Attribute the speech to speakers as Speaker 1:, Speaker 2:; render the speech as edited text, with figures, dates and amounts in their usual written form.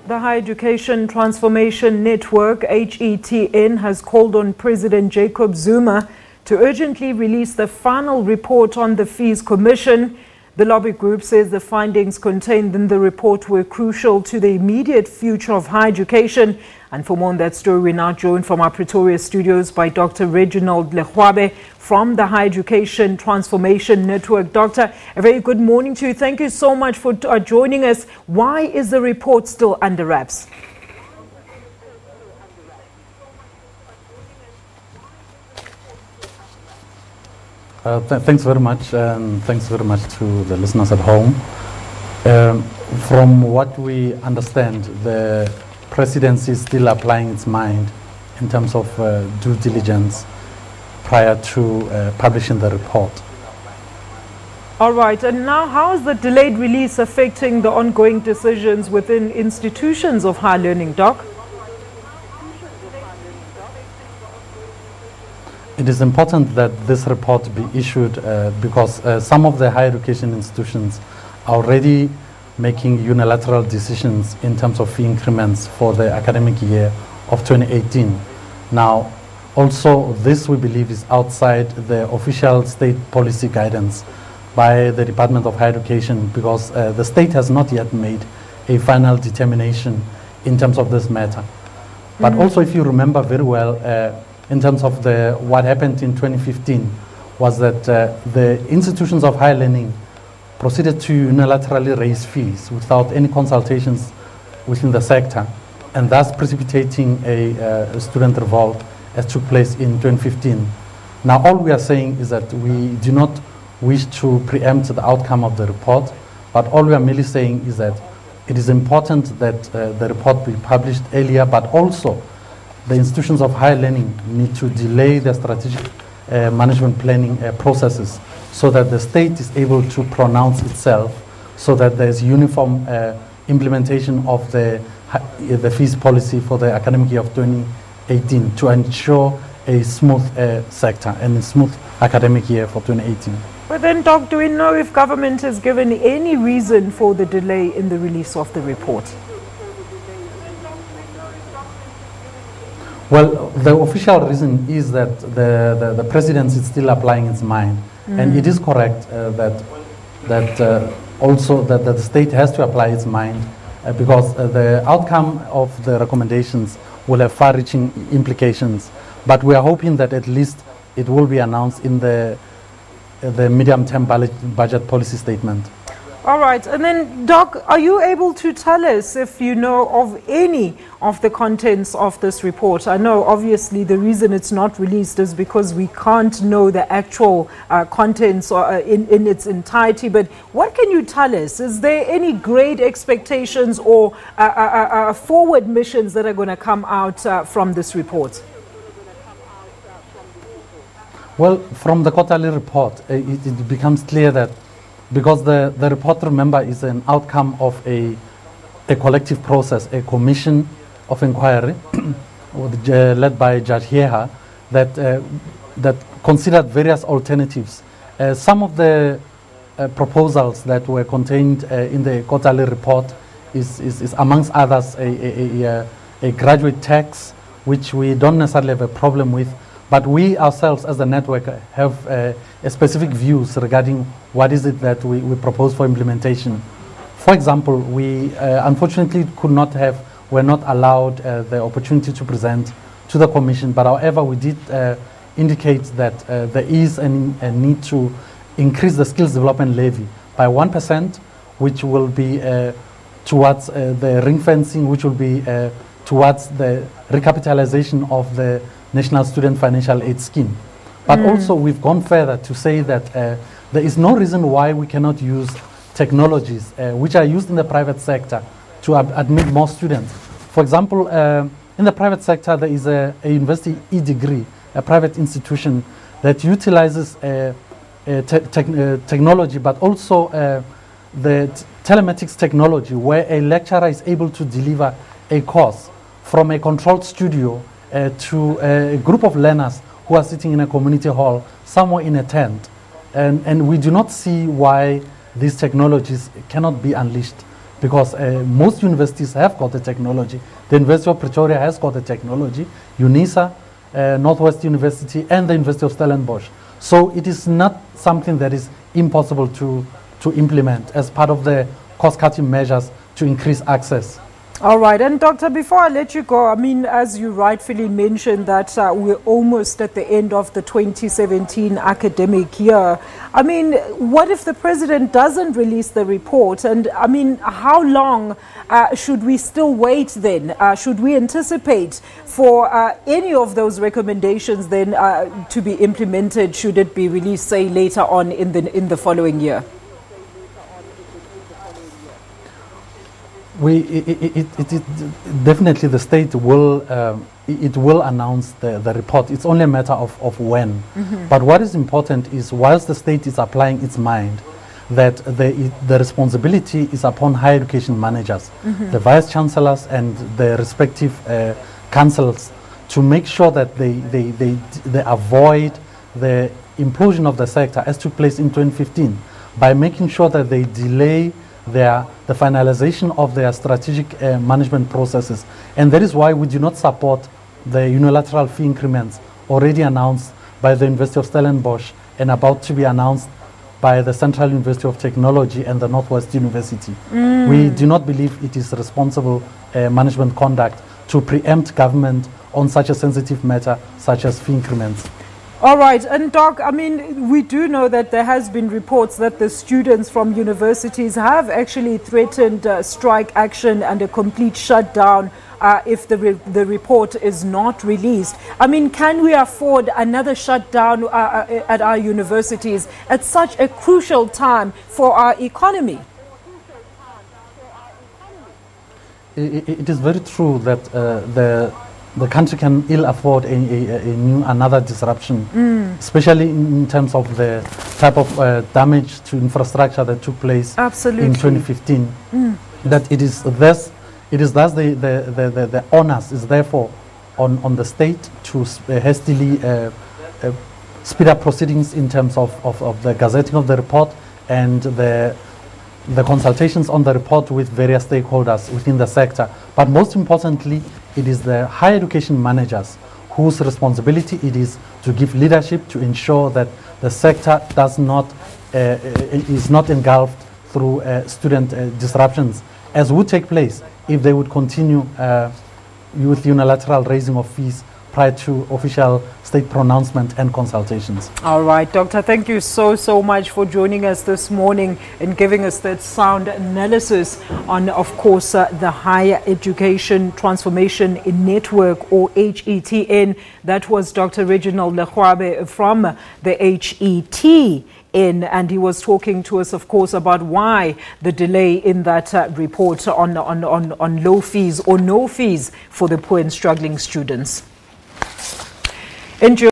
Speaker 1: The Higher Education Transformation Network, HETN, has called on President Jacob Zuma to urgently release the final report on the Fees Commission. The lobby group says the findings contained in the report were crucial to the immediate future of higher education. And for more on that story, we're now joined from our Pretoria studios by Dr Reginald Legoabe from the Higher Education Transformation Network. Doctor, a very good morning to you. Thank you so much for joining us. Why is the report still under wraps?
Speaker 2: Thanks very much, and thanks very much to the listeners at home. From what we understand, the presidency is still applying its mind in terms of due diligence prior to publishing the report.
Speaker 1: All right, and now how is the delayed release affecting the ongoing decisions within institutions of higher learning, Doc?
Speaker 2: It is important that this report be issued because some of the higher education institutions are already making unilateral decisions in terms of fee increments for the academic year of 2018. Now, also this we believe is outside the official state policy guidance by the Department of Higher Education because the state has not yet made a final determination in terms of this matter. But also, if you remember very well, in terms of what happened in 2015 was that the institutions of higher learning proceeded to unilaterally raise fees without any consultations within the sector, and thus precipitating a student revolt as took place in 2015. Now all we are saying is that we do not wish to preempt the outcome of the report, but all we are merely saying is that it is important that the report be published earlier, but also the institutions of higher learning need to delay their strategic management planning processes so that the state is able to pronounce itself so that there is uniform implementation of the fees policy for the academic year of 2018 to ensure a smooth sector and a smooth academic year for 2018.
Speaker 1: But then, Doc, do we know if government has given any reason for the delay in the release of the report?
Speaker 2: Well, the official reason is that the presidency is still applying its mind. And it is correct that also the state has to apply its mind because the outcome of the recommendations will have far-reaching implications. But we are hoping that at least it will be announced in the medium-term budget policy statement.
Speaker 1: All right, and then, Doc, are you able to tell us if you know of any of the contents of this report? I know, obviously, the reason it's not released is because we can't know the actual contents in its entirety, but what can you tell us? Is there any grade expectations or forward missions that are going to come out from this report?
Speaker 2: Well, from the quarterly report, it becomes clear that because the report, remember, is an outcome of a collective process, a commission of inquiry led by Judge Heha that considered various alternatives. Some of the proposals that were contained in the quarterly report is amongst others a graduate tax, which we don't necessarily have a problem with. But we ourselves as the network have specific views regarding what is it that we propose for implementation. For example, we unfortunately were not allowed the opportunity to present to the commission, but however we did indicate that there is a need to increase the skills development levy by 1%, which will be towards the ring fencing, which will be towards the recapitalization of the National Student Financial Aid Scheme. But also we've gone further to say that there is no reason why we cannot use technologies which are used in the private sector to admit more students. For example, in the private sector there is a university e-degree, a private institution that utilizes technology, but also the telematics technology, where a lecturer is able to deliver a course from a controlled studio to a group of learners who are sitting in a community hall, somewhere in a tent. And we do not see why these technologies cannot be unleashed because most universities have got the technology. The University of Pretoria has got the technology, UNISA, Northwest University, and the University of Stellenbosch. So it is not something that is impossible to implement as part of the cost-cutting measures to increase access.
Speaker 1: All right. And Doctor, before I let you go, I mean, as you rightfully mentioned that we're almost at the end of the 2017 academic year. I mean, what if the president doesn't release the report? And I mean, how long should we still wait then? Should we anticipate for any of those recommendations then to be implemented? Should it be released, say, later on in the following year?
Speaker 2: Definitely the state will announce the report. It's only a matter of when. But what is important is, whilst the state is applying its mind, that the responsibility is upon higher education managers, the vice chancellors and the respective councils, to make sure that they avoid the implosion of the sector as took place in 2015 by making sure that they delay the finalization of their strategic management processes. And that is why we do not support the unilateral fee increments already announced by the University of Stellenbosch and about to be announced by the Central University of Technology and the Northwest University. We do not believe it is responsible management conduct to preempt government on such a sensitive matter such as fee increments.
Speaker 1: All right. And Doc, I mean, we do know that there has been reports that the students from universities have actually threatened strike action and a complete shutdown if the report is not released. I mean, can we afford another shutdown at our universities at such a crucial time for our economy?
Speaker 2: It is very true that the country can ill afford another disruption, especially in terms of the type of damage to infrastructure that took place in 2015. That it is thus the onus is therefore on the state to hastily speed up proceedings in terms of the gazetting of the report and the consultations on the report with various stakeholders within the sector. But most importantly, it is the higher education managers whose responsibility it is to give leadership to ensure that the sector is not engulfed through student disruptions, as would take place if they would continue with unilateral raising of fees prior to official state pronouncement and consultations.
Speaker 1: All right, Doctor, thank you so much for joining us this morning and giving us that sound analysis on, of course, the Higher Education Transformation Network, or HETN. That was Dr. Reginald Legoabe from the HETN. And he was talking to us, of course, about why the delay in that report on low fees or no fees for the poor and struggling students. Enjoy.